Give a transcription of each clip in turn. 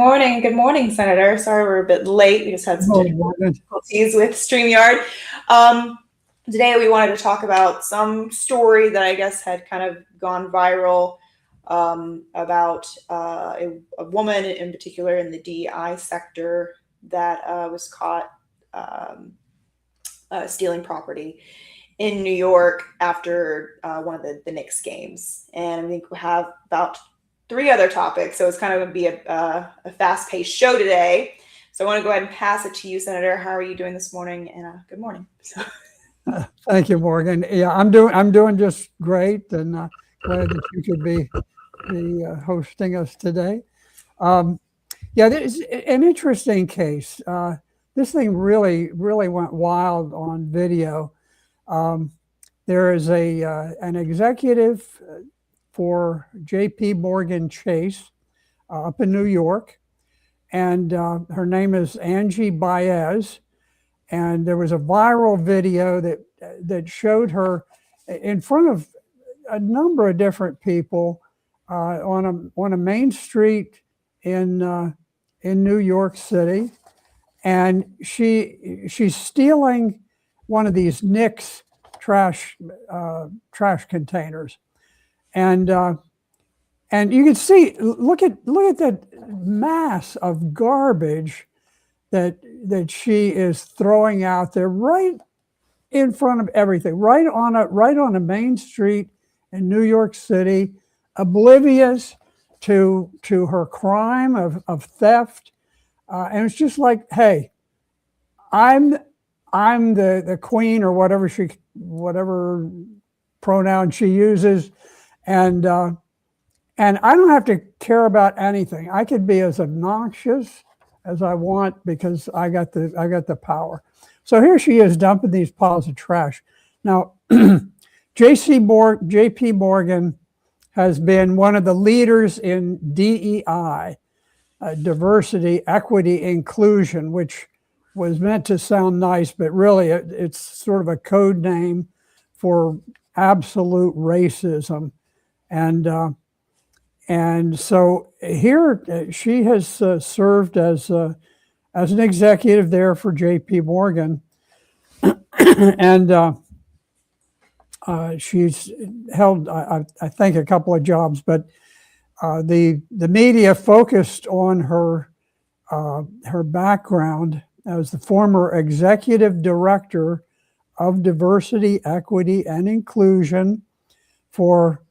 Good morning, Senator. Sorry we're a bit late. We just had some difficulties with StreamYard. Today we wanted to talk about some story that I guess had kind of gone viral about a woman in particular in the DEI sector that was caught stealing property in New York after one of the Knicks games. And I think we have about 3 other topics, so it's kind of going to be a fast-paced show today. So I want to go ahead and pass it to you, Senator. How are you doing this morning? And good morning. Thank you, Morgan. Yeah, I'm doing just great, and glad that you could be hosting us today. Yeah, this is an interesting case. This thing really went wild on video. There is an executive for J.P. Morgan Chase up in New York, and her name is Angie Baez. And there was a viral video that showed her in front of a number of different people on a main street in New York City, and she's stealing one of these Knicks trash containers, and you can see, look at that mass of garbage that she is throwing out there right in front of everything, right on a main street in New York City, oblivious to her crime of theft, and it's just like, hey, I'm the queen, or whatever pronoun she uses, and I don't have to care about anything. I could be as obnoxious as I want because I got the power. So here she is dumping these piles of trash. Now, J.P. Morgan has been one of the leaders in DEI, diversity, equity, inclusion, which was meant to sound nice, but really it's sort of a code name for absolute racism. And so here she has served as an executive there for J.P. Morgan, and she's held, I think, a couple of jobs. But the media focused on her background as the former executive director of diversity, equity, and inclusion for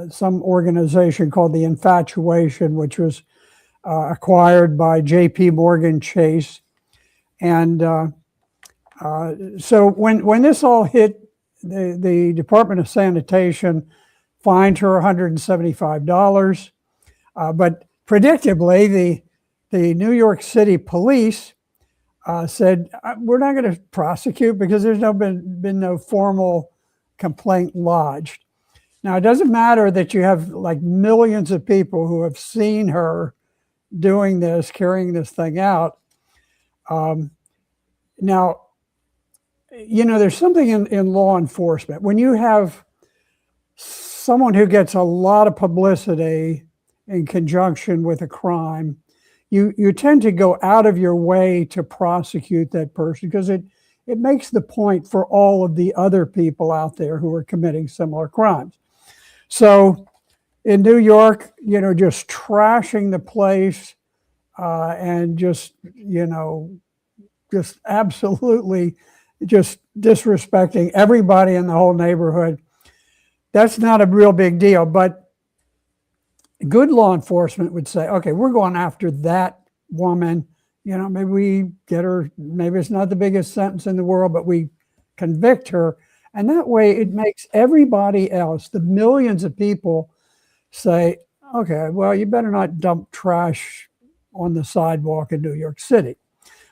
some organization called the Infatuation, which was acquired by J.P. Morgan Chase. And so when this all hit, the Department of Sanitation fined her $175. But predictably, the New York City police said, we're not going to prosecute because there's been no formal complaint lodged. Now, it doesn't matter that you have like millions of people who have seen her doing this, carrying this thing out. Now, there's something in law enforcement. When you have someone who gets a lot of publicity in conjunction with a crime, you tend to go out of your way to prosecute that person because it makes the point for all of the other people out there who are committing similar crimes. So in New York, just trashing the place and just absolutely just disrespecting everybody in the whole neighborhood. That's not a real big deal, but good law enforcement would say, okay, we're going after that woman. Maybe we get her, maybe it's not the biggest sentence in the world, but we convict her. And that way it makes everybody else, the millions of people, say, okay, well, you better not dump trash on the sidewalk in New York City.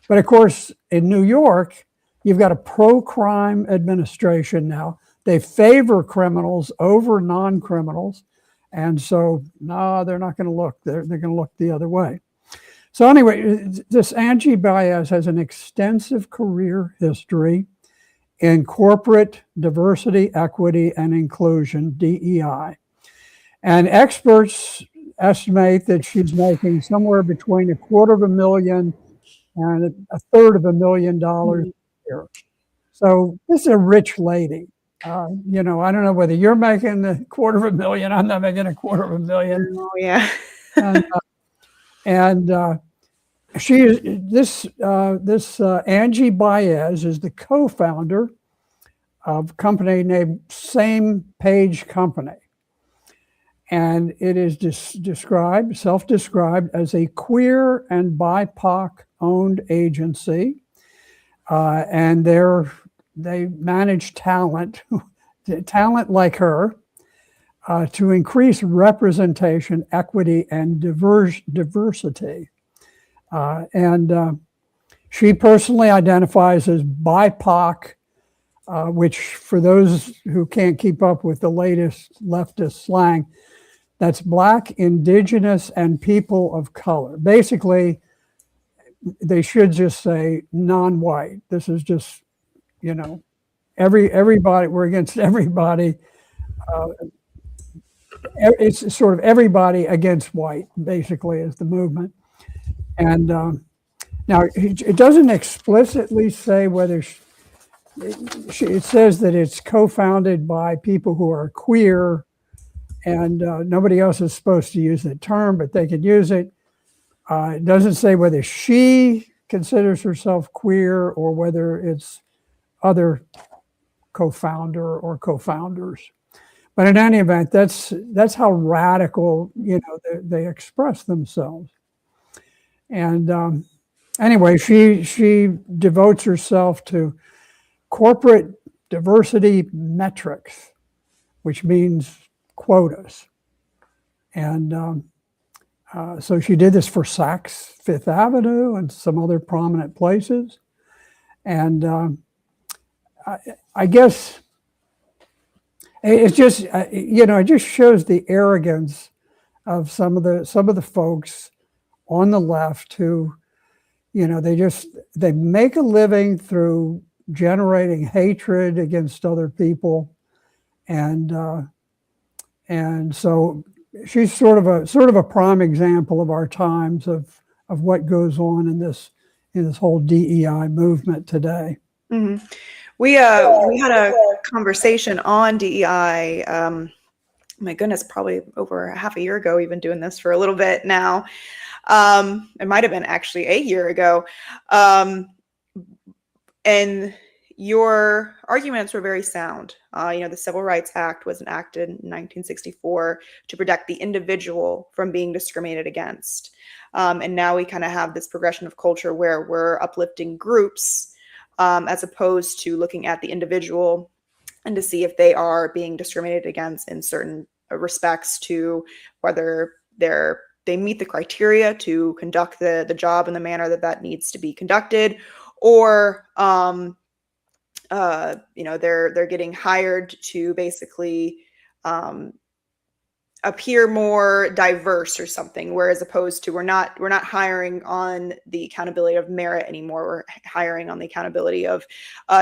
But of course, in New York, you've got a pro-crime administration now. They favor criminals over non-criminals. And so, no, they're not going to look. They're going to look the other way. So anyway, this Angie Baez has an extensive career history in corporate diversity, equity, and inclusion, DEI. And experts estimate that she's making somewhere between $250,000 and $350,000 a year. So this is a rich lady. You know, I don't know whether you're making $250,000. I'm not making $250,000. Oh, yeah. And this Angie Baez is the co-founder of a company named Same Page Company. And it is self-described as a queer and BIPOC-owned agency. And they manage talent like her, to increase representation, equity, and diversity. She personally identifies as BIPOC, which, for those who can't keep up with the latest leftist slang, that's Black, Indigenous, and people of color. Basically, they should just say non-white. This is just, you know, everybody, we're against everybody. It's sort of everybody against white, basically, is the movement. And now it doesn't explicitly say whether it says that it's co-founded by people who are queer, and nobody else is supposed to use the term, but they could use it. It doesn't say whether she considers herself queer or whether it's other co-founder or co-founders. But in any event, that's how radical, you know, they express themselves. And anyway, she devotes herself to corporate diversity metrics, which means quotas. And so she did this for Saks Fifth Avenue and some other prominent places. And I guess it's just, you know, it just shows the arrogance of some of the folks on the left who, you know, they make a living through generating hatred against other people. And so she's sort of a prime example of our times of what goes on in this whole DEI movement today. Mm-hmm. We had a conversation on DEI. My goodness, probably over half a year ago. We've been doing this for a little bit now. It might have been actually a year ago. And your arguments were very sound. You know, the Civil Rights Act was enacted in 1964 to protect the individual from being discriminated against. And now we kind of have this progression of culture where we're uplifting groups as opposed to looking at the individual and to see if they are being discriminated against in certain respects, to whether they meet the criteria to conduct the job in the manner that needs to be conducted, or you know, they're getting hired to basically appear more diverse or something, whereas opposed to we're not hiring on the accountability of merit anymore. We're hiring on the accountability of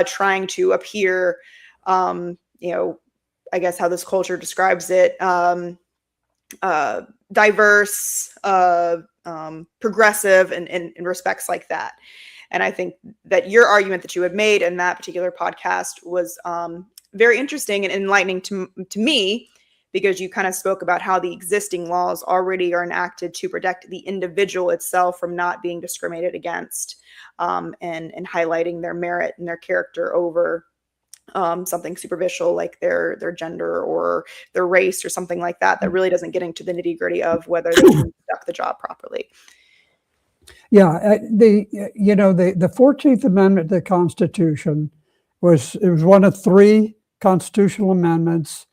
trying to appear, you know, I guess how this culture describes it, diverse, progressive, and in respects like that. And I think that your argument that you had made in that particular podcast was very interesting and enlightening to me, because you kind of spoke about how the existing laws already are enacted to protect the individual itself from not being discriminated against, and highlighting their merit and their character over something superficial like their gender or their race or something like that really doesn't get into the nitty-gritty of whether they can conduct the job properly. Yeah, the 14th Amendment to the Constitution was one of three constitutional amendments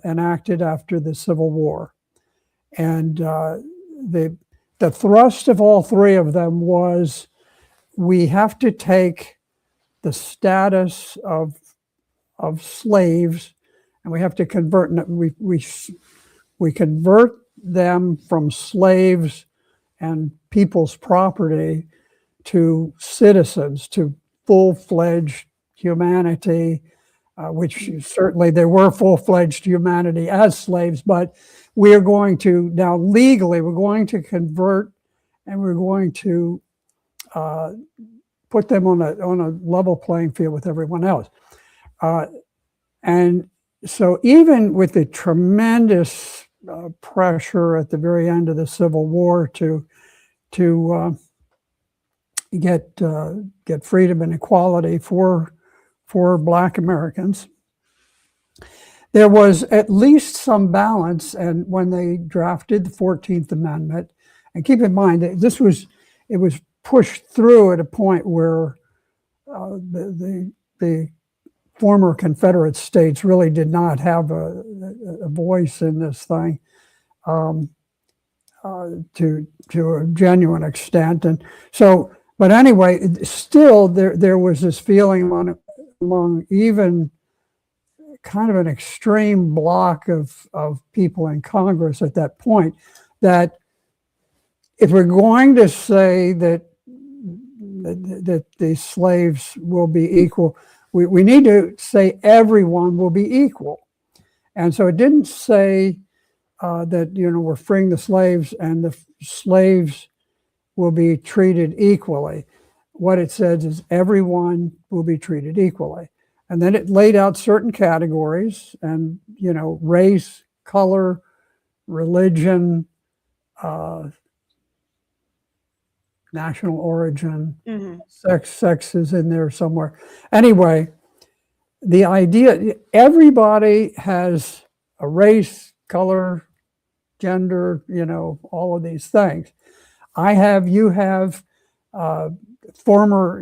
enacted after the Civil War, and the thrust of all three of them was we have to take the status of slaves, and we have to convert. We convert them from slaves and people's property to citizens, to full-fledged humanity, which certainly there were full-fledged humanity as slaves, but we are going to now legally, we're going to convert and we're going to put them on a level playing field with everyone else. And so even with the tremendous pressure at the very end of the Civil War to get freedom and equality for Black Americans, there was at least some balance. And when they drafted the 14th Amendment, and keep in mind that it was pushed through at a point where the former Confederate states really did not have a voice in this thing to a genuine extent. And so, but anyway, still there was this feeling among even kind of an extreme block of people in Congress at that point that if we're going to say that the slaves will be equal, we need to say everyone will be equal. And so it didn't say that, we're freeing the slaves and the slaves will be treated equally. What it says is everyone will be treated equally. And then it laid out certain categories and, race, color, religion, national origin, sex is in there somewhere. Anyway, the idea, everybody has a race, color, gender, all of these things. I have, you have, former,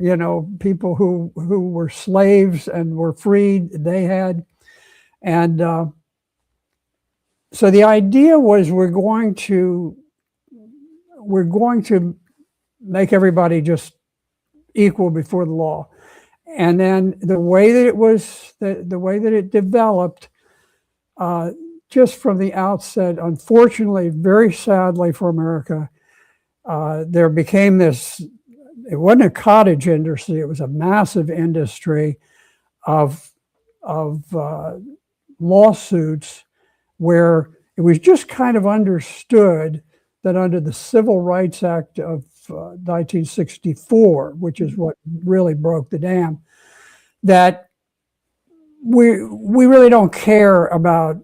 people who were slaves and were freed, they had. And so the idea was we're going to make everybody just equal before the law. And then the way that it was, the way that it developed, just from the outset, unfortunately, very sadly for America, there became this, it wasn't a cottage industry, it was a massive industry of lawsuits where it was just kind of understood that under the Civil Rights Act of 1964, which is what really broke the dam, that we really don't care about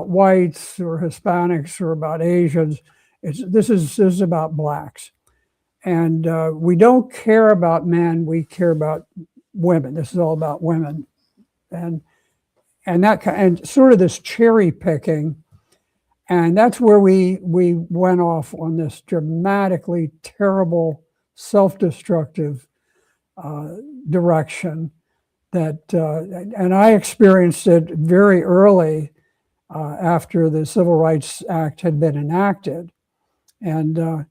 whites or Hispanics or about Asians. This is about Blacks. And we don't care about men, we care about women. This is all about women. And sort of this cherry picking. And that's where we went off on this dramatically terrible, self-destructive direction that, and I experienced it very early after the Civil Rights Act had been enacted. And,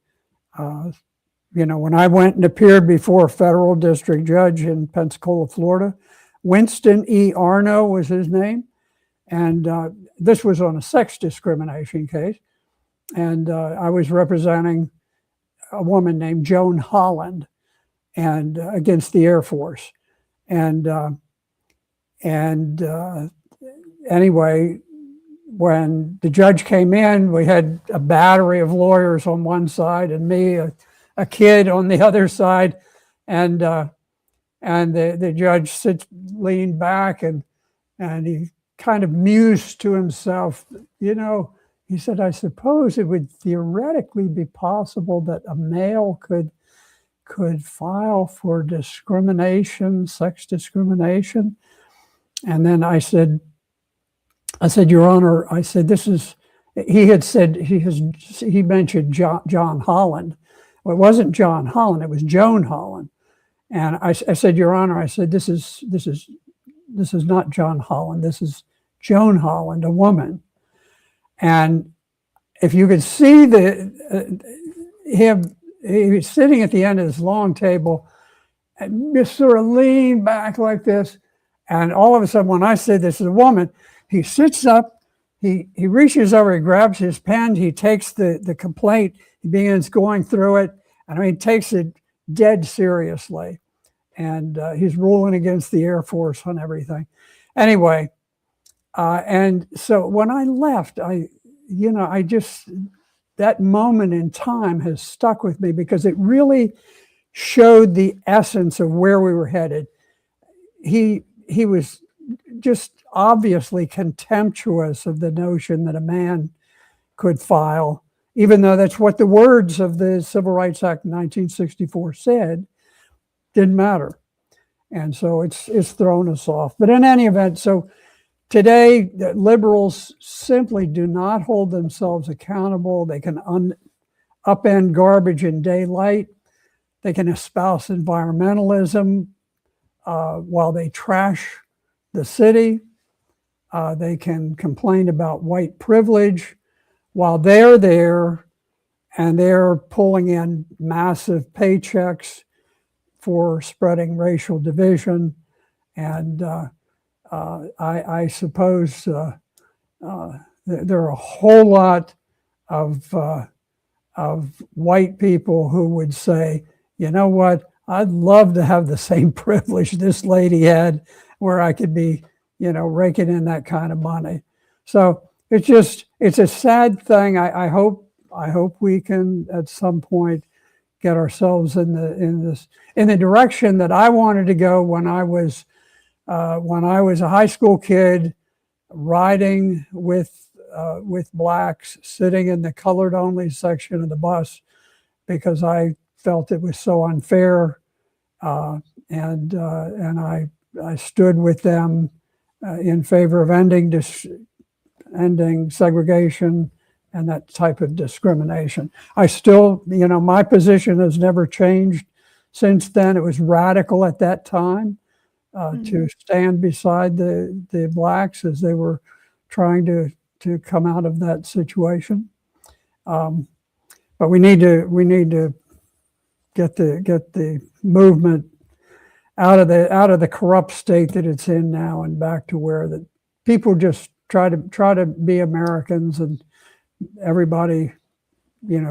when I went and appeared before a federal district judge in Pensacola, Florida, Winston E. Arno was his name. And this was on a sex discrimination case. And I was representing a woman named Joan Holland and against the Air Force. And anyway, when the judge came in, we had a battery of lawyers on one side and me, a kid on the other side. And the judge leaned back and he kind of mused to himself, he said, I suppose it would theoretically be possible that a male could file for discrimination, sex discrimination. And then I said, Your Honor, I said, he mentioned John Holland. Well, it wasn't John Holland, it was Joan Holland. And I said, Your Honor, I said, this is not John Holland, this is Joan Holland, a woman. And if you could see him, he was sitting at the end of this long table and just sort of leaned back like this. And all of a sudden, when I said this is a woman, he sits up, he reaches over, he grabs his pen, he takes the complaint, he begins going through it. And he takes it dead seriously. And he's ruling against the Air Force on everything. Anyway, and so when I left, that moment in time has stuck with me because it really showed the essence of where we were headed. He was just obviously contemptuous of the notion that a man could file, even though that's what the words of the Civil Rights Act of 1964 said, didn't matter. And so it's thrown us off. But in any event, so today, liberals simply do not hold themselves accountable. They can upend garbage in daylight. They can espouse environmentalism while they trash the city. They can complain about white privilege while they're there and they're pulling in massive paychecks for spreading racial division. And I suppose there are a whole lot of white people who would say, you know what, I'd love to have the same privilege this lady had where I could be, raking in that kind of money. So it's a sad thing. I hope we can at some point get ourselves in the direction that I wanted to go when I was a high school kid, riding with blacks, sitting in the colored only section of the bus because I felt it was so unfair, and I stood with them in favor of ending segregation and that type of discrimination. I still, my position has never changed since then. It was radical at that time to stand beside the blacks as they were trying to come out of that situation. But we need to get the movement out of the corrupt state that it's in now and back to where that people just try to be Americans and everybody,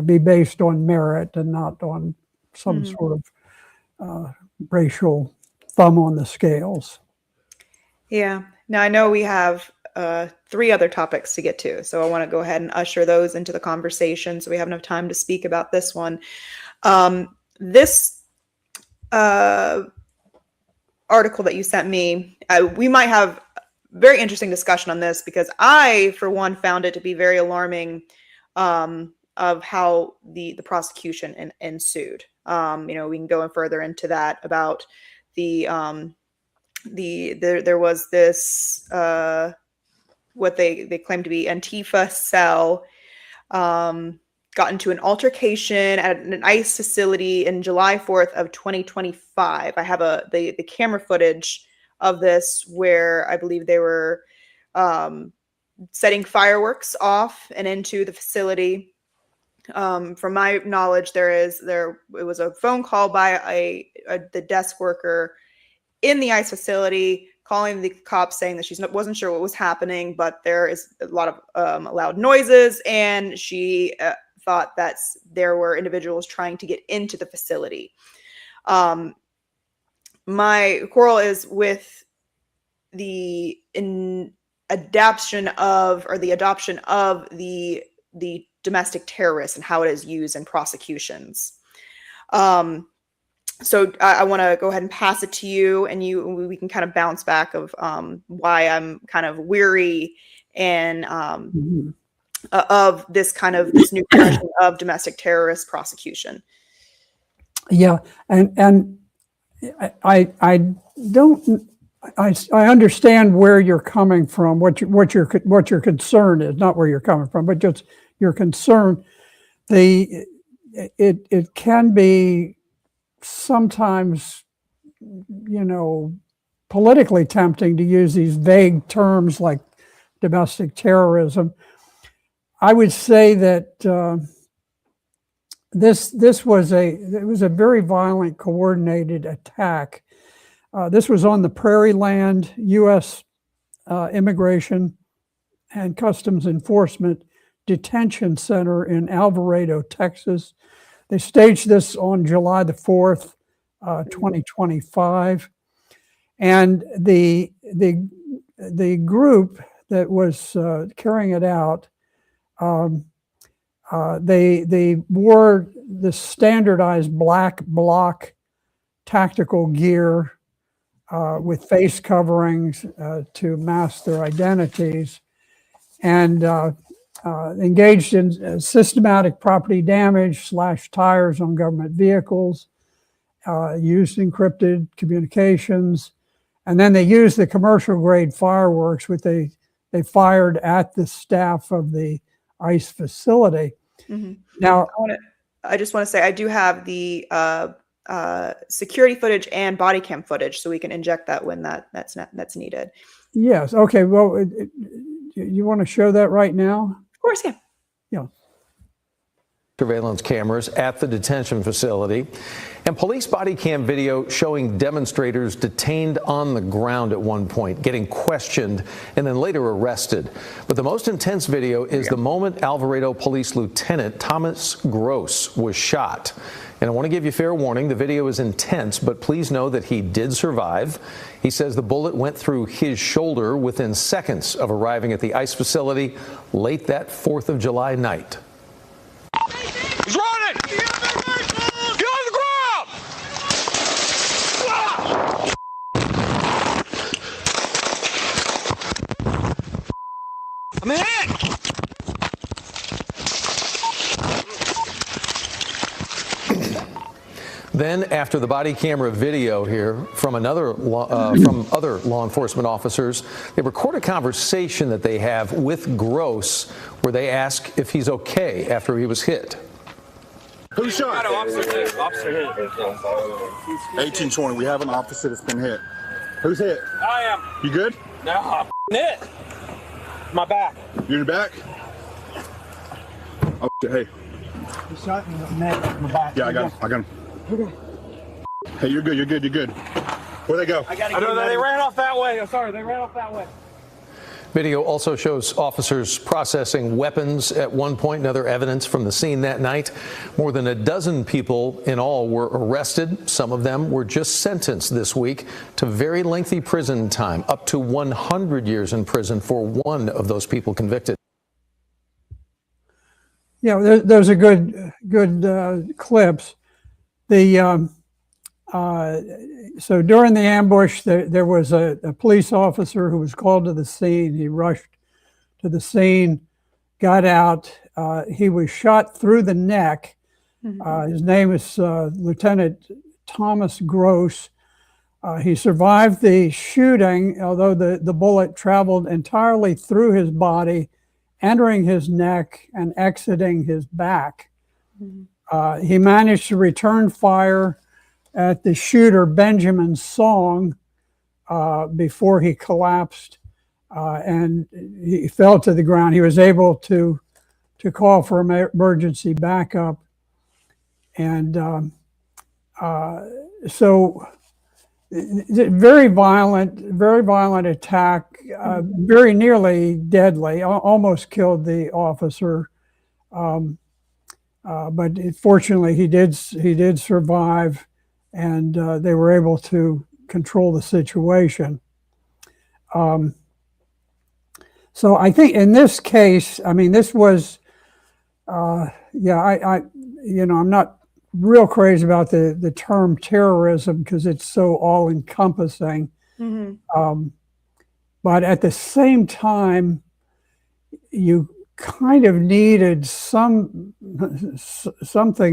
be based on merit and not on some sort of racial thumb on the scales. Yeah. Now I know we have 3 other topics to get to, so I want to go ahead and usher those into the conversation so we have enough time to speak about this one. This article that you sent me, we might have very interesting discussion on this because I, for one, found it to be very alarming of how the prosecution ensued. We can go further into that about there was this what they claim to be Antifa cell got into an altercation at an ICE facility in July 4th of 2025. I have the camera footage of this where I believe they were setting fireworks off and into the facility. From my knowledge, it was a phone call by the desk worker in the ICE facility calling the cops saying that she wasn't sure what was happening, but there is a lot of loud noises, and she thought that there were individuals trying to get into the facility. My quarrel is with the adoption of the domestic terrorist and how it is used in prosecutions. So I want to go ahead and pass it to you, and we can kind of bounce back of why I'm kind of weary and of this new version of domestic terrorist prosecution. Yeah, and I understand where you're coming from, what your concern is, not where you're coming from, but just your concern. It can be sometimes, politically tempting to use these vague terms like domestic terrorism. I would say that this was a very violent, coordinated attack. This was on the Prairie Land U.S. Immigration and Customs Enforcement Detention Center in Alvarado, Texas. They staged this on July the 4th, 2025. And the the group that was carrying it out, they wore the standardized black bloc tactical gear with face coverings to mask their identities, and engaged in systematic property damage, slashed tires on government vehicles, used encrypted communications, and then they used the commercial grade fireworks, which they fired at the staff of the ICE facility. Mm-hmm. Now, I just want to say I do have the security footage and body cam footage, so we can inject that when that's needed. Yes. Okay. Well, you want to show that right now? Of course, yeah. Yeah. Surveillance cameras at the detention facility, and police body cam video showing demonstrators detained on the ground at one point, getting questioned and then later arrested. But the most intense video is the moment Alvarado Police Lieutenant Thomas Gross was shot. And I want to give you fair warning, the video is intense, but please know that he did survive. He says the bullet went through his shoulder within seconds of arriving at the ICE facility late that 4th of July night. He's running! Get on the ground! I'm hit! Then, after the body camera video here from other law enforcement officers, they record a conversation that they have with Gross, where they ask if he's okay after he was hit. Who shot? Officer hit. 1820. We have an officer that's been hit. Who's hit? I am. You good? No, I'm hit. My back. You in the back? Oh, shit, hey. He shot me in the neck, my back. Yeah, I got him. Okay. Hey, you're good. Where'd they go? I know that they ran off that way. I'm sorry, they ran off that way. Video also shows officers processing weapons at one point and other evidence from the scene that night. More than a dozen people in all were arrested. Some of them were just sentenced this week to very lengthy prison time, up to 100 years in prison for one of those people convicted. Yeah, those are good clips. So during the ambush, there was a police officer who was called to the scene. He rushed to the scene, got out. He was shot through the neck. His name is Lieutenant Thomas Gross. He survived the shooting, although the bullet traveled entirely through his body, entering his neck and exiting his back. He managed to return fire at the shooter Benjamin Song before he collapsed and he fell to the ground. He was able to call for emergency backup. And so very violent attack, very nearly deadly, almost killed the officer. But fortunately he did survive, and they were able to control the situation. So I think in this case, I mean, this was, I'm not real crazy about the term terrorism because it's so all encompassing. But at the same time, you kind of needed something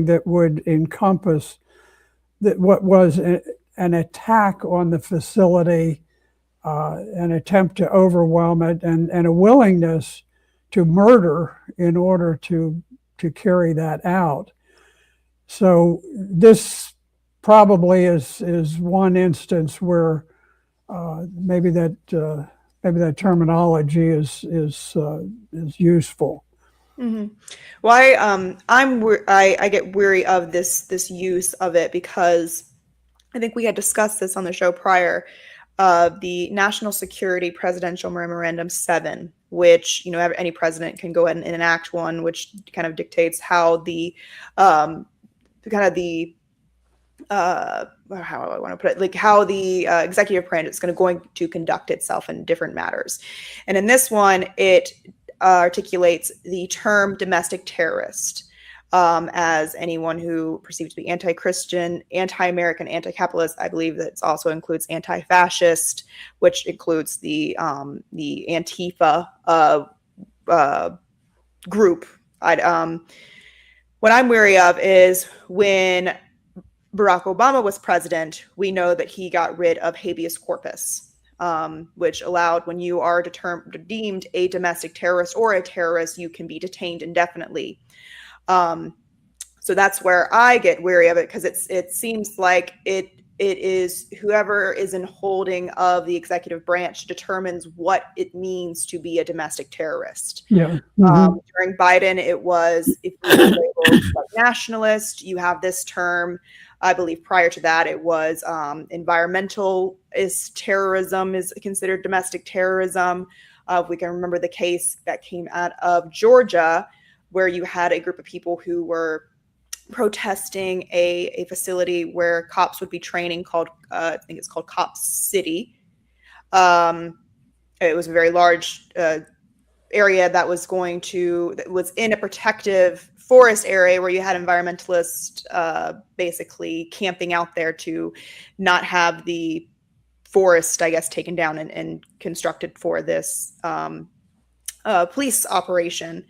that would encompass that what was an attack on the facility, an attempt to overwhelm it, and a willingness to murder in order to carry that out. So this probably is one instance where maybe that terminology is useful. Well, I get weary of this use of it because I think we had discussed this on the show prior. The National Security Presidential Memorandum 7, which any president can go ahead and enact one, which kind of dictates how the how I want to put it, like how the executive branch is going to conduct itself in different matters. And in this one, it articulates the term domestic terrorist as anyone who perceived to be anti-Christian, anti-American, anti-capitalist. I believe that it also includes anti-fascist, which includes the Antifa group. What I'm wary of is when Barack Obama was president, we know that he got rid of habeas corpus, which allowed when you are deemed a domestic terrorist or a terrorist, you can be detained indefinitely. So that's where I get wary of it, because it seems like it is whoever is in holding of the executive branch determines what it means to be a domestic terrorist. Yeah. During Biden, it was, if you were labeled like nationalist, you have this term. I believe prior to that, it was environmentalist terrorism is considered domestic terrorism. We can remember the case that came out of Georgia, where you had a group of people who were protesting a facility where cops would be training called, I think it's called Cop City. It was a very large area that was in a protective forest area where you had environmentalists basically camping out there to not have the forest, I guess, taken down and constructed for this police operation.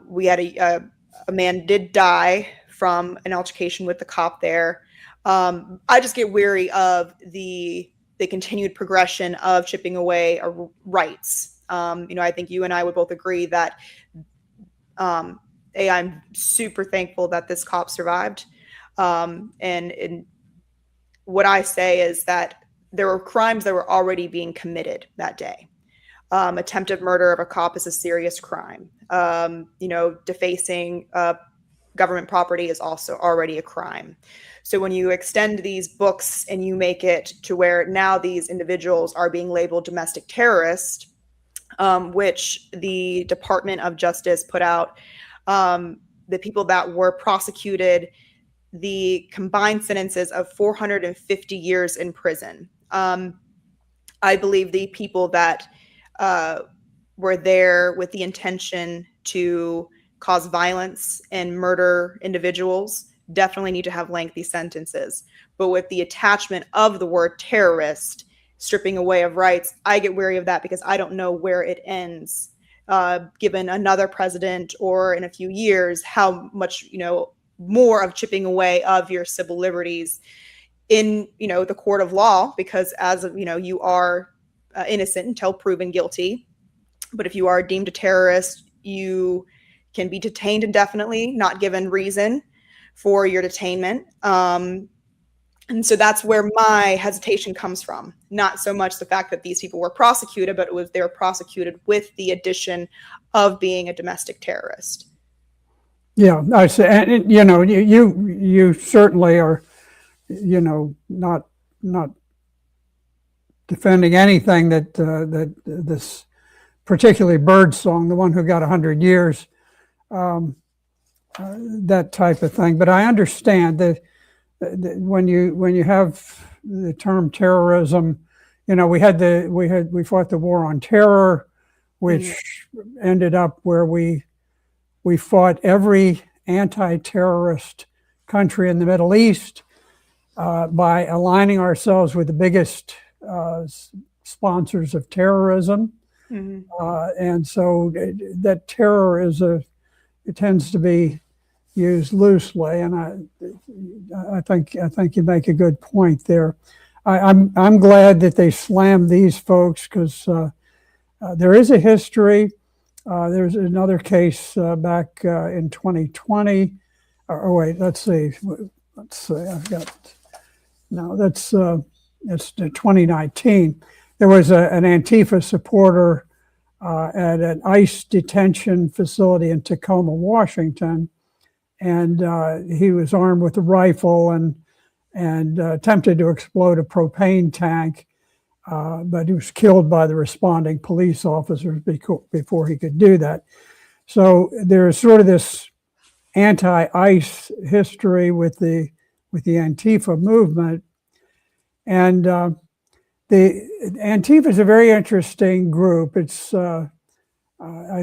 We had a man did die from an altercation with the cop there. I just get weary of the continued progression of chipping away rights. I think you and I would both agree that I'm super thankful that this cop survived. And what I say is that there were crimes that were already being committed that day. Attempted murder of a cop is a serious crime. Defacing government property is also already a crime. So when you extend these books and you make it to where now these individuals are being labeled domestic terrorists, which the Department of Justice put out, the people that were prosecuted, the combined sentences of 450 years in prison. I believe the people that were there with the intention to cause violence and murder individuals definitely need to have lengthy sentences. But with the attachment of the word terrorist, stripping away of rights, I get wary of that because I don't know where it ends. Given another president or in a few years, how much, more of chipping away of your civil liberties in, the court of law, because as of, you are innocent until proven guilty. But if you are deemed a terrorist, you can be detained indefinitely, not given reason for your detainment. And so that's where my hesitation comes from. Not so much the fact that these people were prosecuted, but they were prosecuted with the addition of being a domestic terrorist. Yeah, I say, and you certainly are, not defending anything that this particularly Birdsong, the one who got 100 years, that type of thing. But I understand that when you have the term terrorism, we fought the war on terror, which ended up where we fought every anti-terrorist country in the Middle East by aligning ourselves with the biggest sponsors of terrorism. And so that terror it tends to be used loosely, and I think you make a good point there. I'm glad that they slammed these folks because there is a history. There's another case back in 2020. Wait, let's see. I've got it's 2019. There was an Antifa supporter at an ICE detention facility in Tacoma, Washington, and he was armed with a rifle and attempted to explode a propane tank, but he was killed by the responding police officers before he could do that. So there's sort of this anti-ICE history with the with the Antifa movement. And the Antifa is a very interesting group. It's I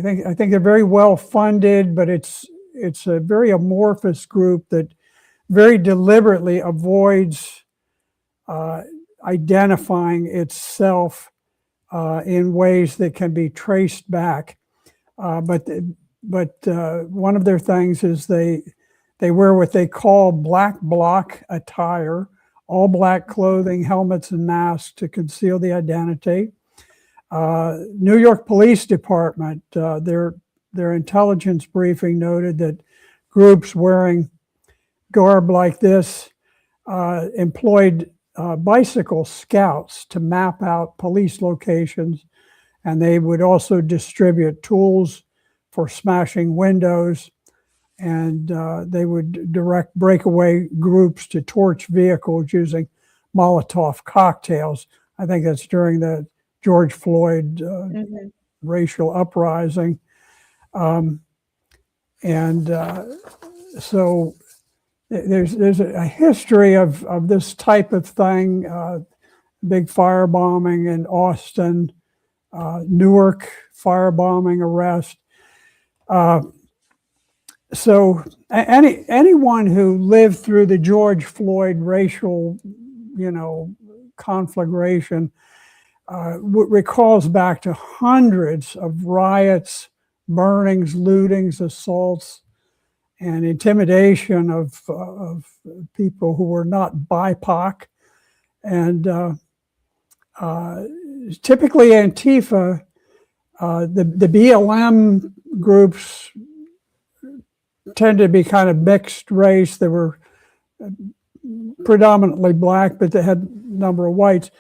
think they're very well funded, but it's a very amorphous group that very deliberately avoids identifying itself in ways that can be traced back. But one of their things is they wear what they call black bloc attire, all black clothing, helmets, and masks to conceal the identity. New York Police Department, their intelligence briefing noted that groups wearing garb like this employed bicycle scouts to map out police locations, and they would also distribute tools for smashing windows, and they would direct breakaway groups to torch vehicles using Molotov cocktails. I think that's during the George Floyd racial uprising. So there's a history of this type of thing, big firebombing in Austin, Newark firebombing arrest. So anyone who lived through the George Floyd racial, conflagration recalls back to hundreds of riots, burnings, lootings, assaults, and intimidation of people who were not BIPOC. And typically Antifa, the BLM groups tend to be kind of mixed race. They were predominantly black, but they had a number of whites.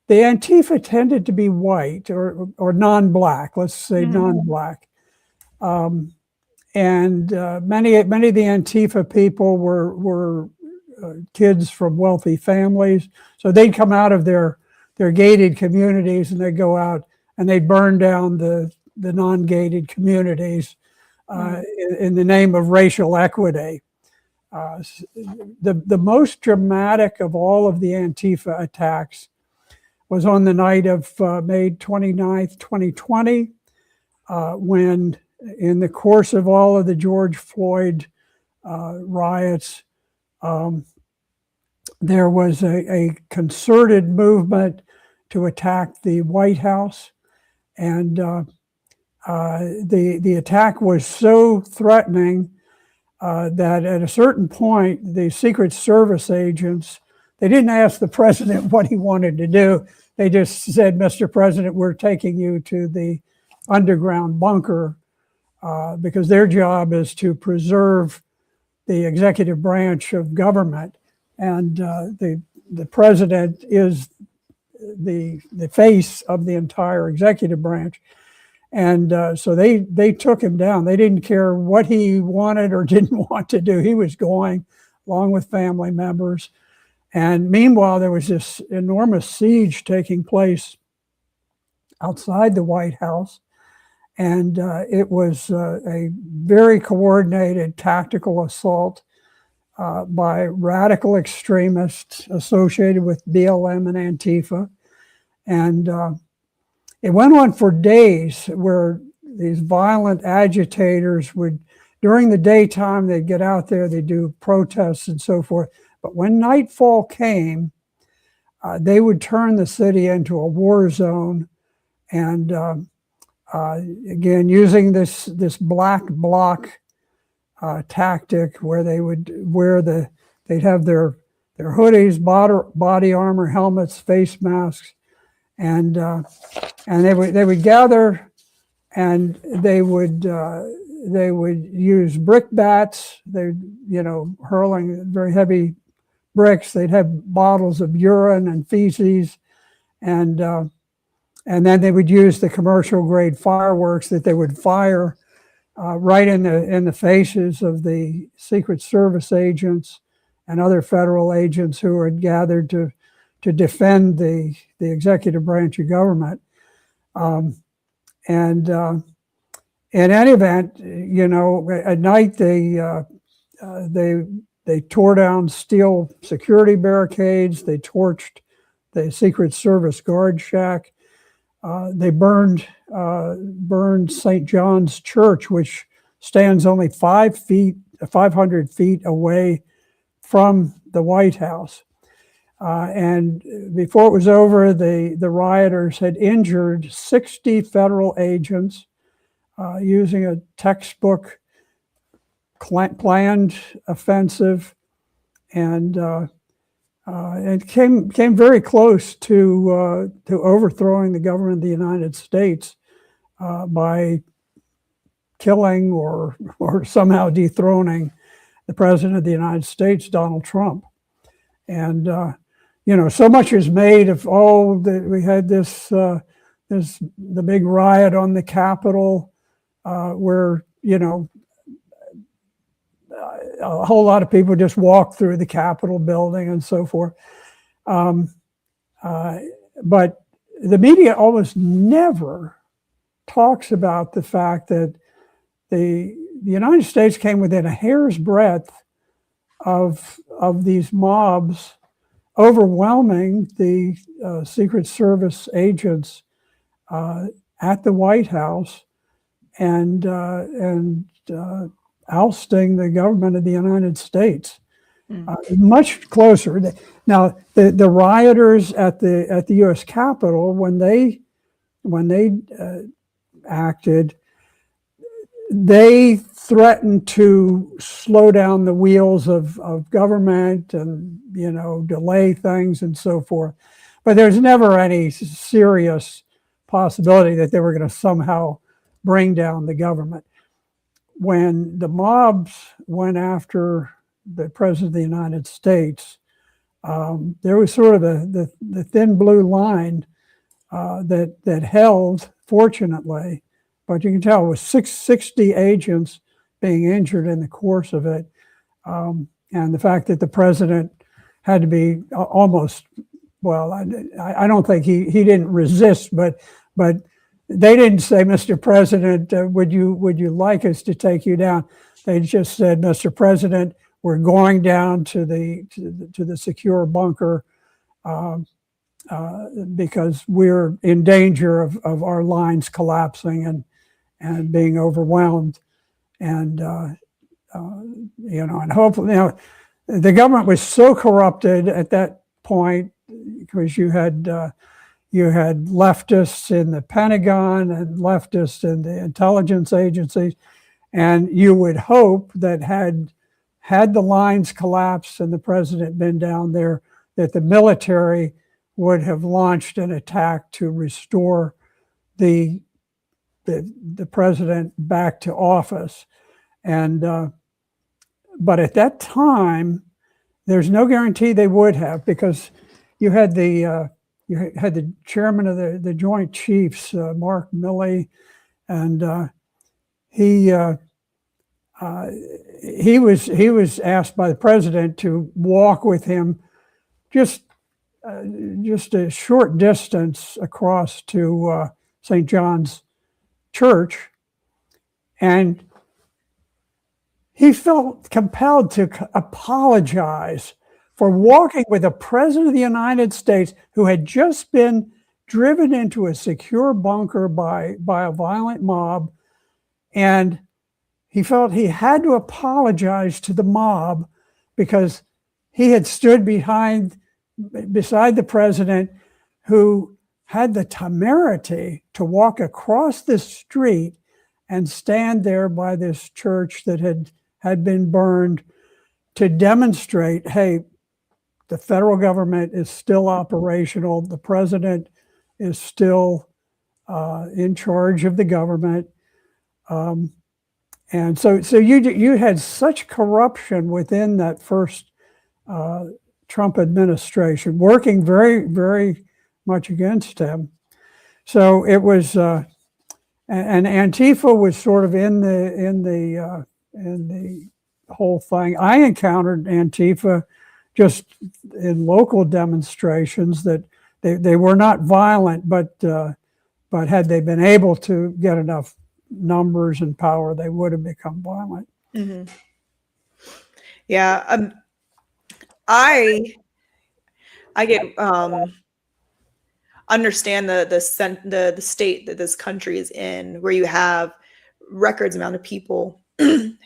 The Antifa tended to be white or non-black, let's say non-black. And many of the Antifa people were kids from wealthy families. So they'd come out of their gated communities and they'd go out and they'd burn down the non-gated communities in the name of racial equity. The most dramatic of all of the Antifa attacks was on the night of May 29th, 2020, when in the course of all of the George Floyd riots, there was a concerted movement to attack the White House. And the attack was so threatening that at a certain point, the Secret Service agents, they didn't ask the president what he wanted to do. They just said, Mr. President, we're taking you to the underground bunker because their job is to preserve the executive branch of government. And the president is the face of the entire executive branch. And so they took him down. They didn't care what he wanted or didn't want to do. He was going along with family members. And meanwhile, there was this enormous siege taking place outside the White House. And it was a very coordinated tactical assault by radical extremists associated with BLM and Antifa. And it went on for days where these violent agitators would, during the daytime, they'd get out there, they'd do protests and so forth. But when nightfall came, they would turn the city into a war zone. And again, using this black bloc tactic where they would they'd have their hoodies, body armor, helmets, face masks, and they would gather, and they would use brickbats. They hurling very heavy bricks. They'd have bottles of urine and feces, and then they would use the commercial grade fireworks that they would fire right in the faces of the Secret Service agents and other federal agents who had gathered to defend the executive branch of government. And in any event, at night they They tore down steel security barricades. They torched the Secret Service guard shack. They burned St. John's Church, which stands only 500 feet away from the White House. And before it was over, the rioters had injured 60 federal agents using a textbook planned offensive, and it came very close to overthrowing the government of the United States by killing or somehow dethroning the president of the United States, Donald Trump. And so much is made of we had the big riot on the Capitol where a whole lot of people just walked through the Capitol building and so forth. But the media almost never talks about the fact that the United States came within a hair's breadth of these mobs overwhelming the Secret Service agents at the White House and ousting the government of the United States. Much closer. Now, the rioters at the U.S. Capitol, when they acted, they threatened to slow down the wheels of government and delay things and so forth. But there's never any serious possibility that they were going to somehow bring down the government. When the mobs went after the president of the United States, there was sort of the thin blue line that held, fortunately, but you can tell with 60 agents being injured in the course of it, and the fact that the president had to be almost, well, I don't think he didn't resist, but they didn't say, Mr. President, would you like us to take you down? They just said, Mr. President, we're going down to the secure bunker because we're in danger of our lines collapsing and being overwhelmed. And and hopefully, the government was so corrupted at that point because you had leftists in the Pentagon and leftists in the intelligence agencies, and you would hope that had the lines collapsed and the president been down there, that the military would have launched an attack to restore the president back to office. And but at that time, there's no guarantee they would have, because you had the chairman of the Joint Chiefs, Mark Milley, and he was asked by the president to walk with him just a short distance across to St. John's Church, and he felt compelled to apologize for walking with the president of the United States, who had just been driven into a secure bunker by a violent mob. And he felt he had to apologize to the mob because he had stood beside the president, who had the temerity to walk across the street and stand there by this church that had been burned to demonstrate, hey, the federal government is still operational. The president is still in charge of the government. And so you had such corruption within that first Trump administration, working very, very much against him. So it was, and Antifa was sort of in the whole thing. I encountered Antifa just in local demonstrations that they were not violent, but had they been able to get enough numbers and power, they would have become violent. Mm-hmm. Yeah. I get understand the state that this country is in, where you have records amount of people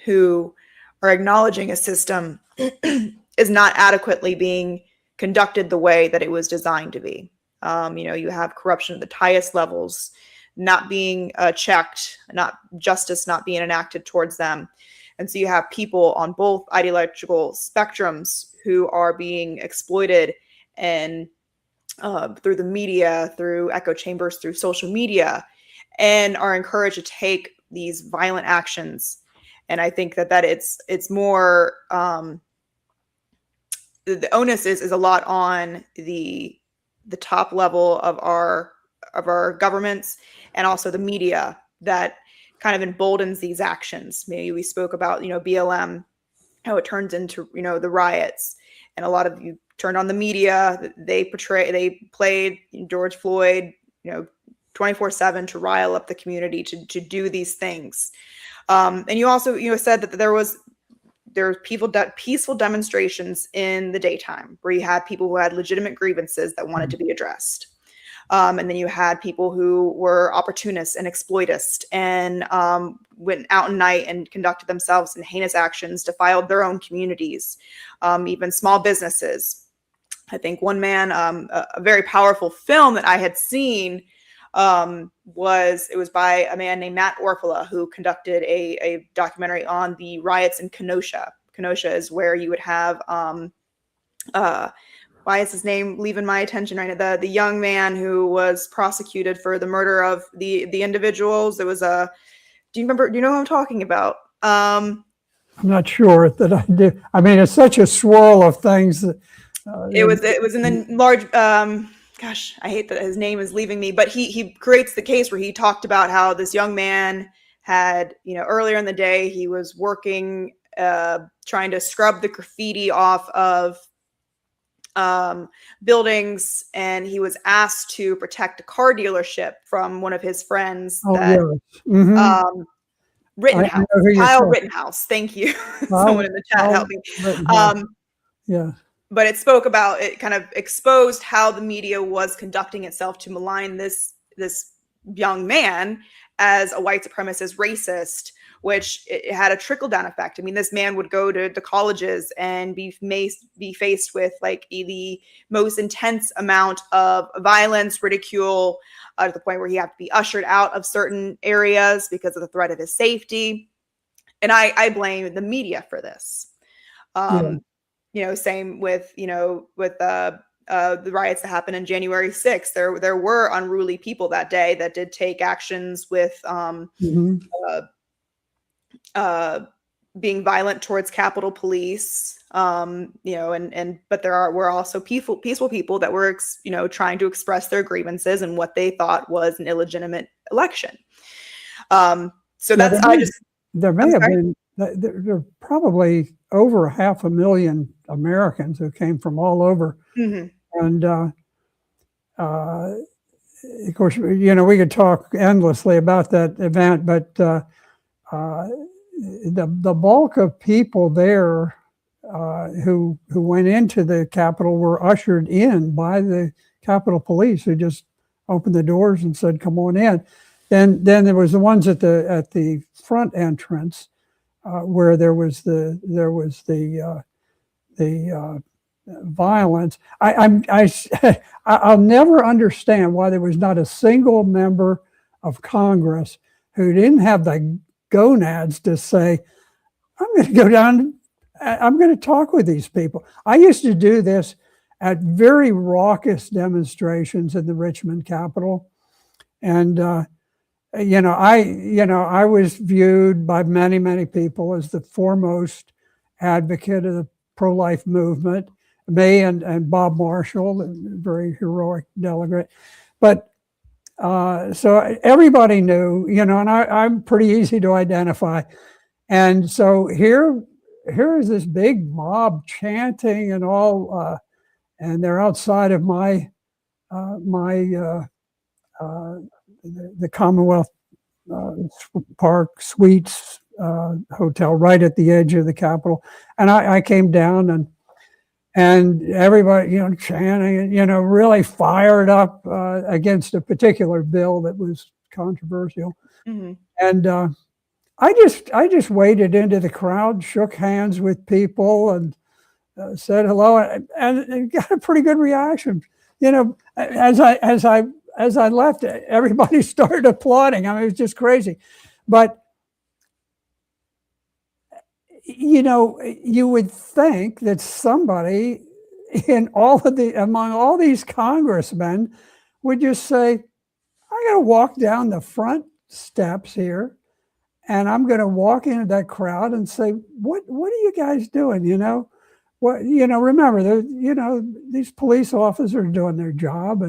who are acknowledging a system is not adequately being conducted the way that it was designed to be. You have corruption at the highest levels not being checked, not justice not being enacted towards them. And so you have people on both ideological spectrums who are being exploited and through the media, through echo chambers, through social media, and are encouraged to take these violent actions. And I think that it's more the onus is a lot on the top level of our governments and also the media that kind of emboldens these actions. Maybe we spoke about BLM, how it turns into the riots, and a lot of you turned on the media. They played George Floyd 24/7 to rile up the community to do these things. And you also said that there were peaceful demonstrations in the daytime where you had people who had legitimate grievances that wanted to be addressed. And then you had people who were opportunists and exploitists and went out at night and conducted themselves in heinous actions, defiled their own communities, even small businesses. I think one man, a very powerful film that I had seen was by a man named Matt Orfala, who conducted a documentary on the riots in Kenosha. Kenosha is where you would have why is his name leaving my attention right now? The young man who was prosecuted for the murder of the individuals. There was do you know who I'm talking about? I'm not sure that I do. I mean, it's such a swirl of things that it was in the large gosh, I hate that his name is leaving me, but he creates the case where he talked about how this young man had, earlier in the day, he was working, trying to scrub the graffiti off of buildings, and he was asked to protect a car dealership from one of his friends. Rittenhouse, Kyle Rittenhouse. Thank you. Someone in the chat help me. Yeah. But it spoke about, it kind of exposed how the media was conducting itself to malign this young man as a white supremacist racist, which it had a trickle down effect. I mean, this man would go to the colleges and be faced with like the most intense amount of violence, ridicule, to the point where he had to be ushered out of certain areas because of the threat of his safety. And I blame the media for this. Same with the riots that happened in January 6th. There were unruly people that day that did take actions with being violent towards Capitol Police, but were also peaceful people that were trying to express their grievances and what they thought was an illegitimate election. There may have been. There are probably over 500,000 Americans who came from all over. And of course, we could talk endlessly about that event, but the bulk of people there who went into the Capitol were ushered in by the Capitol Police, who just opened the doors and said, "Come on in." Then there was the ones at the front entrance, where there was the violence. I'll never understand why there was not a single member of Congress who didn't have the gonads to say, "I'm going to go down. I'm going to talk with these people." I used to do this at very raucous demonstrations in the Richmond Capitol, and I was viewed by many people as the foremost advocate of the pro-life movement. Me and Bob Marshall, a very heroic delegate. But so everybody knew, and I'm pretty easy to identify. And so here is this big mob chanting and all, and they're outside of the Commonwealth Park Suites hotel right at the edge of the Capitol. And I came down and everybody, chanting, really fired up against a particular bill that was controversial. Mm-hmm. And I just waded into the crowd, shook hands with people, and said hello, and got a pretty good reaction. As I left, everybody started applauding. I mean, it was just crazy. But you would think that somebody among all these congressmen would just say, I got to walk down the front steps here, and I'm going to walk into that crowd and say, what are you guys doing? Remember, these police officers are doing their job,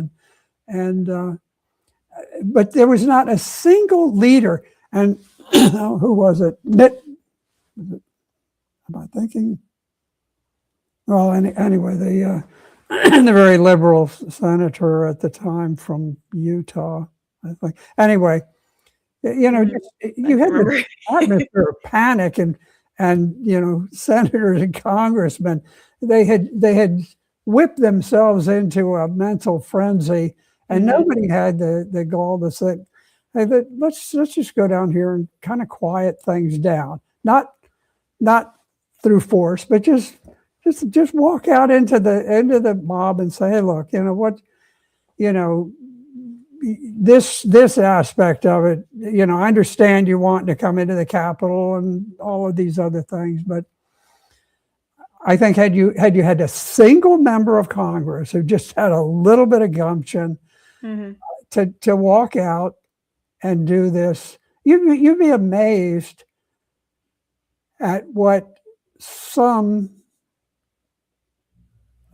but there was not a single leader. And who was it? Am I thinking? Well, anyway, the very liberal senator at the time from Utah, I think. Anyway, you had this atmosphere of panic, and senators and congressmen, they had whipped themselves into a mental frenzy, and nobody had the gall to say, hey, let's just go down here and kind of quiet things down, not through force, but just walk out into the mob and say, hey, look, this aspect of it, I understand you want to come into the Capitol and all of these other things, but I think had you had a single member of Congress who just had a little bit of gumption to walk out and do this, you'd be amazed at what some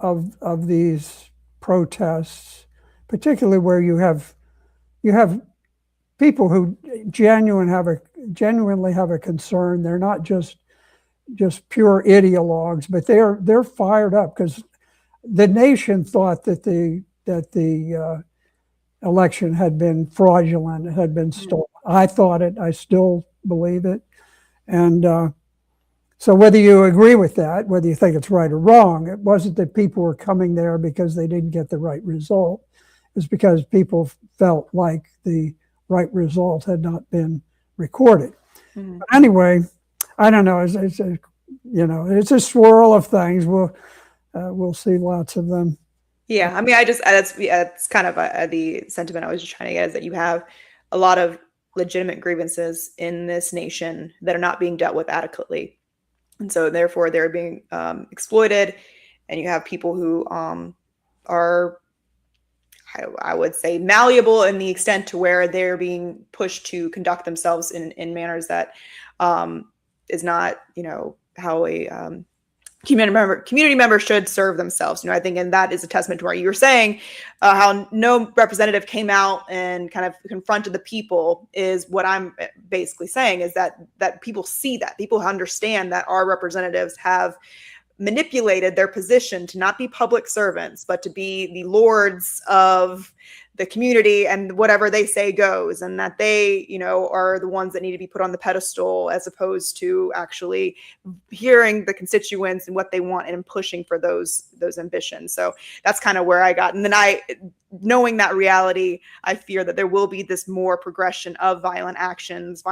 of these protests, particularly where you have people who genuinely have a concern. They're not just pure ideologues, but they're fired up because the nation thought that the election had been fraudulent, it had been stolen. I thought it. I still believe it, and so whether you agree with that, whether you think it's right or wrong, it wasn't that people were coming there because they didn't get the right result. It was because people felt like the right result had not been recorded. But anyway, I don't know. It's a swirl of things. We'll see lots of them. Yeah, I mean, that's kind of the sentiment I was just trying to get, is that you have a lot of legitimate grievances in this nation that are not being dealt with adequately. And so therefore they're being exploited, and you have people who are, I would say, malleable in the extent to where they're being pushed to conduct themselves in manners that is not, how a community member should serve themselves. I think, and that is a testament to what you were saying, how no representative came out and kind of confronted the people, is what I'm basically saying, is that people see that, people understand that our representatives have manipulated their position to not be public servants, but to be the lords of the community, and whatever they say goes, and that they, are the ones that need to be put on the pedestal, as opposed to actually hearing the constituents and what they want and pushing for those ambitions. So that's kind of where I got. And then knowing that reality, I fear that there will be this more progression of violent actions,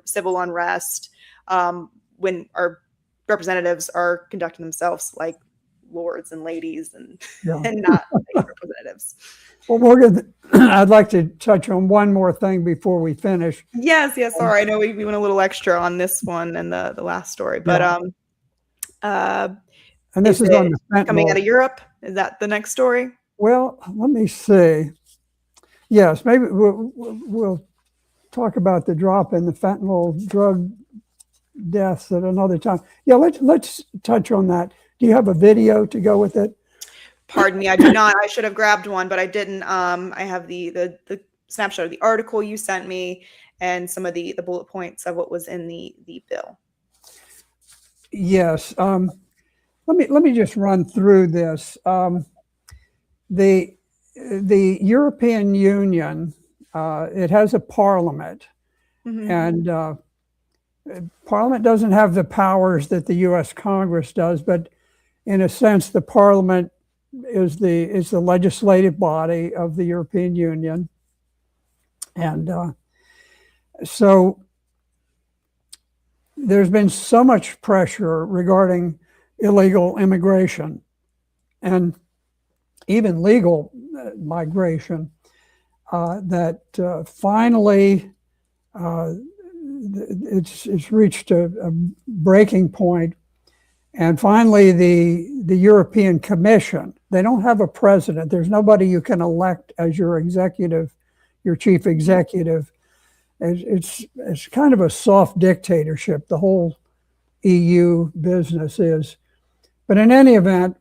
civil unrest, when our representatives are conducting themselves like lords and ladies and not like representatives. Well, Morgan, I'd like to touch on one more thing before we finish. Yes. Sorry, I know we went a little extra on this one and the last story, but and this is on the fentanyl. Coming out of Europe. Is that the next story? Well, let me see. Yes, maybe we'll talk about the drop in the fentanyl drug deaths at another time. Yeah, let's touch on that. Do you have a video to go with it? Pardon me, I do not. I should have grabbed one, but I didn't. I have the snapshot of the article you sent me and some of the bullet points of what was in the bill. Yes. Let me just run through this. The European Union, it has a parliament, and Parliament doesn't have the powers that the U.S. Congress does, but in a sense, the Parliament is the legislative body of the European Union. And so there's been so much pressure regarding illegal immigration and even legal migration that finally it's reached a breaking point. And finally, the European Commission, they don't have a president. There's nobody you can elect as your chief executive. It's kind of a soft dictatorship, the whole EU business is. But in any event,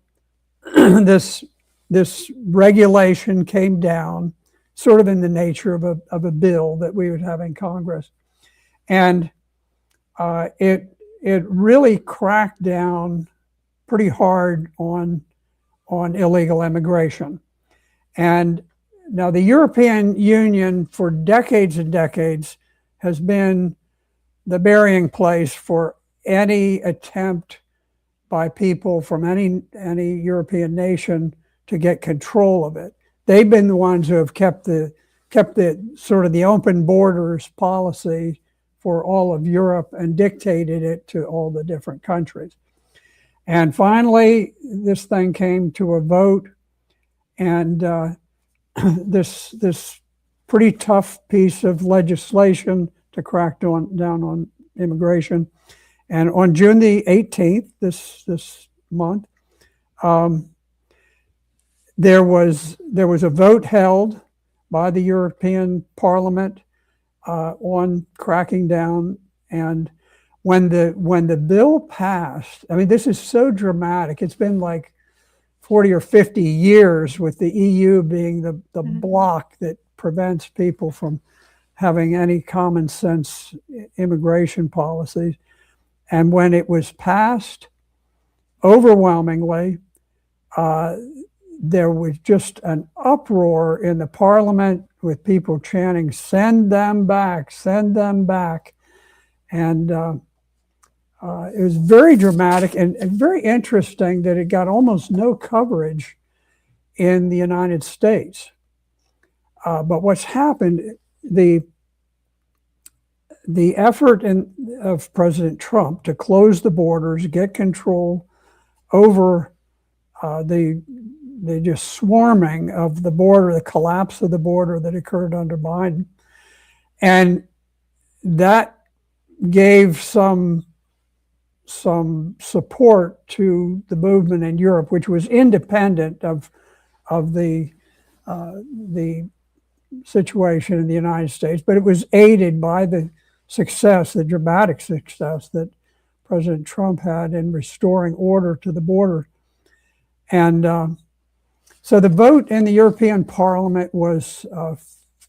this regulation came down sort of in the nature of a bill that we would have in Congress. And it really cracked down pretty hard on illegal immigration. And now the European Union for decades and decades has been the burying place for any attempt by people from any European nation to get control of it. They've been the ones who have kept the sort of the open borders policy for all of Europe and dictated it to all the different countries. And finally, this thing came to a vote, and this pretty tough piece of legislation to crack down on immigration. And on June the 18th, this month, there was a vote held by the European Parliament on cracking down. And when the bill passed, I mean, this is so dramatic. It's been like 40 or 50 years with the EU being the block that prevents people from having any common sense immigration policies. And when it was passed, overwhelmingly, there was just an uproar in the Parliament with people chanting, "Send them back, send them back." And it was very dramatic and very interesting that it got almost no coverage in the United States. But what's happened, the effort of President Trump to close the borders, get control over the just swarming of the border, the collapse of the border that occurred under Biden, and that gave some support to the movement in Europe, which was independent of the situation in the United States, but it was aided by the dramatic success that President Trump had in restoring order to the border. And so the vote in the European Parliament was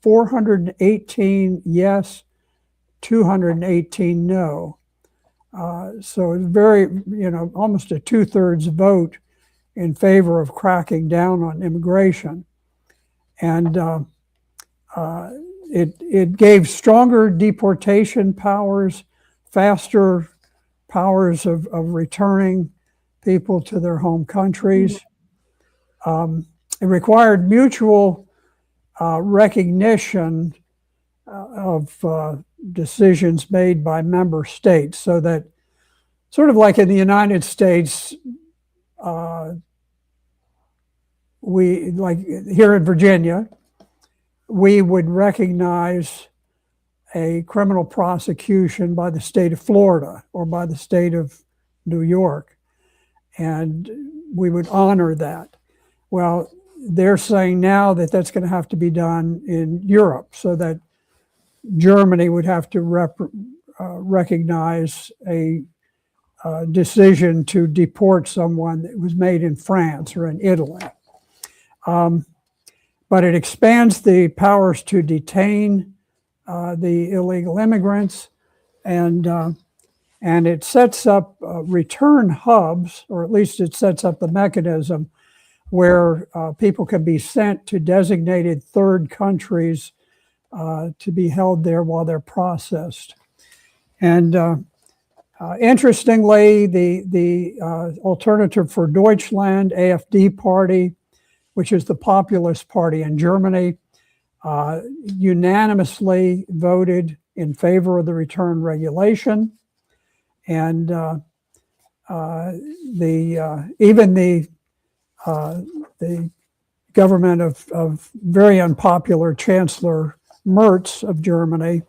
418 yes, 218 no. So it was very, almost a 2/3 vote in favor of cracking down on immigration. And it gave stronger deportation powers, faster powers of returning people to their home countries. It required mutual recognition of decisions made by member states, so that sort of like in the United States, we, like here in Virginia, we would recognize a criminal prosecution by the state of Florida or by the state of New York, and we would honor that. Well, they're saying now that that's going to have to be done in Europe, so that Germany would have to recognize a decision to deport someone that was made in France or in Italy. But it expands the powers to detain the illegal immigrants, and it sets up return hubs, or at least it sets up the mechanism where people can be sent to designated third countries to be held there while they're processed. And interestingly, the Alternative for Deutschland, AfD party, which is the populist party in Germany, unanimously voted in favor of the return regulation. And even the government of very unpopular Chancellor Merz of Germany,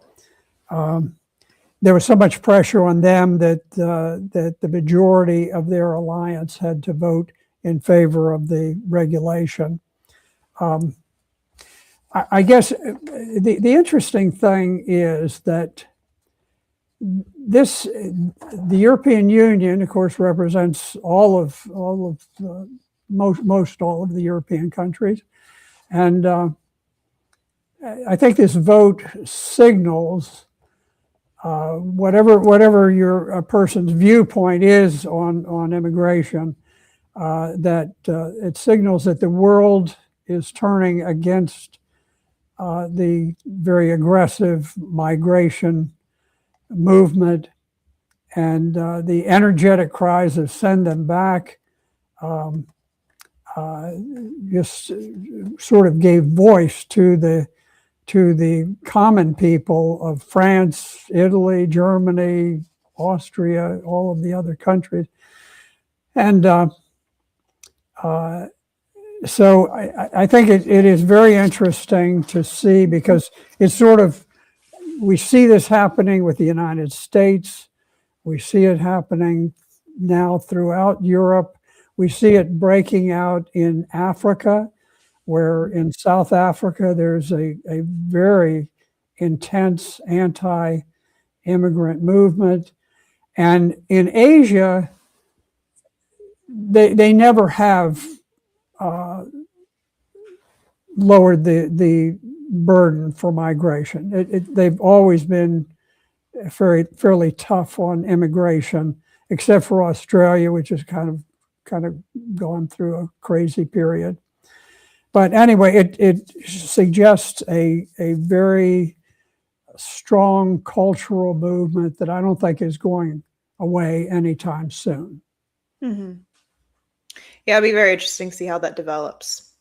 there was so much pressure on them that the majority of their alliance had to vote in favor of the regulation. I guess the interesting thing is that the European Union, of course, represents most all of the European countries, and I think this vote signals whatever a person's viewpoint is on immigration, that it signals that the world is turning against the very aggressive migration movement, and the energetic cries of "send them back" just sort of gave voice to the common people of France, Italy, Germany, Austria, all of the other countries. And so I think it is very interesting to see, because it's sort of, we see this happening with the United States. We see it happening now throughout Europe. We see it breaking out in Africa, where in South Africa, there's a very intense anti-immigrant movement. And in Asia, they never have lowered the burden for migration. They've always been fairly tough on immigration, except for Australia, which has kind of gone through a crazy period. But anyway, it suggests a very strong cultural movement that I don't think is going away anytime soon. Mm-hmm. Yeah, it'll be very interesting to see how that develops.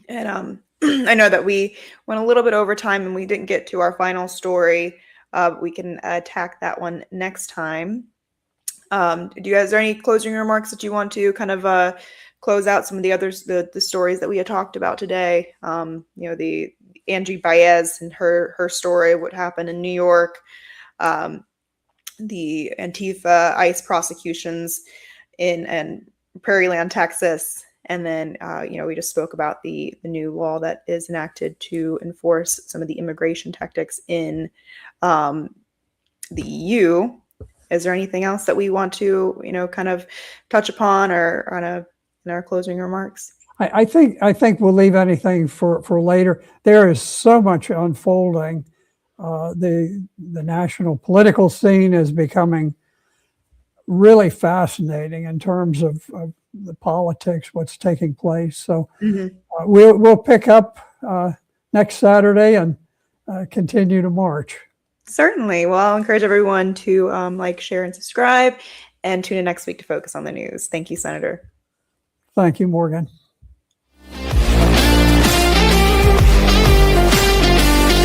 And I know that we went a little bit over time and we didn't get to our final story. We can attack that one next time. Is there any closing remarks that you want to kind of close out some of the others, the stories that we had talked about today? The Angie Baez and her story, what happened in New York, the Antifa ICE prosecutions in Prairieland, Texas. And then, we just spoke about the new law that is enacted to enforce some of the immigration tactics in the EU. Is there anything else that we want to, kind of touch upon or in our closing remarks? I think we'll leave anything for later. There is so much unfolding. The national political scene is becoming really fascinating in terms of the politics, what's taking place. So we'll pick up next Saturday and continue to march. Certainly. Well, I'll encourage everyone to like, share, and subscribe, and tune in next week to focus on the news. Thank you, Senator. Thank you, Morgan.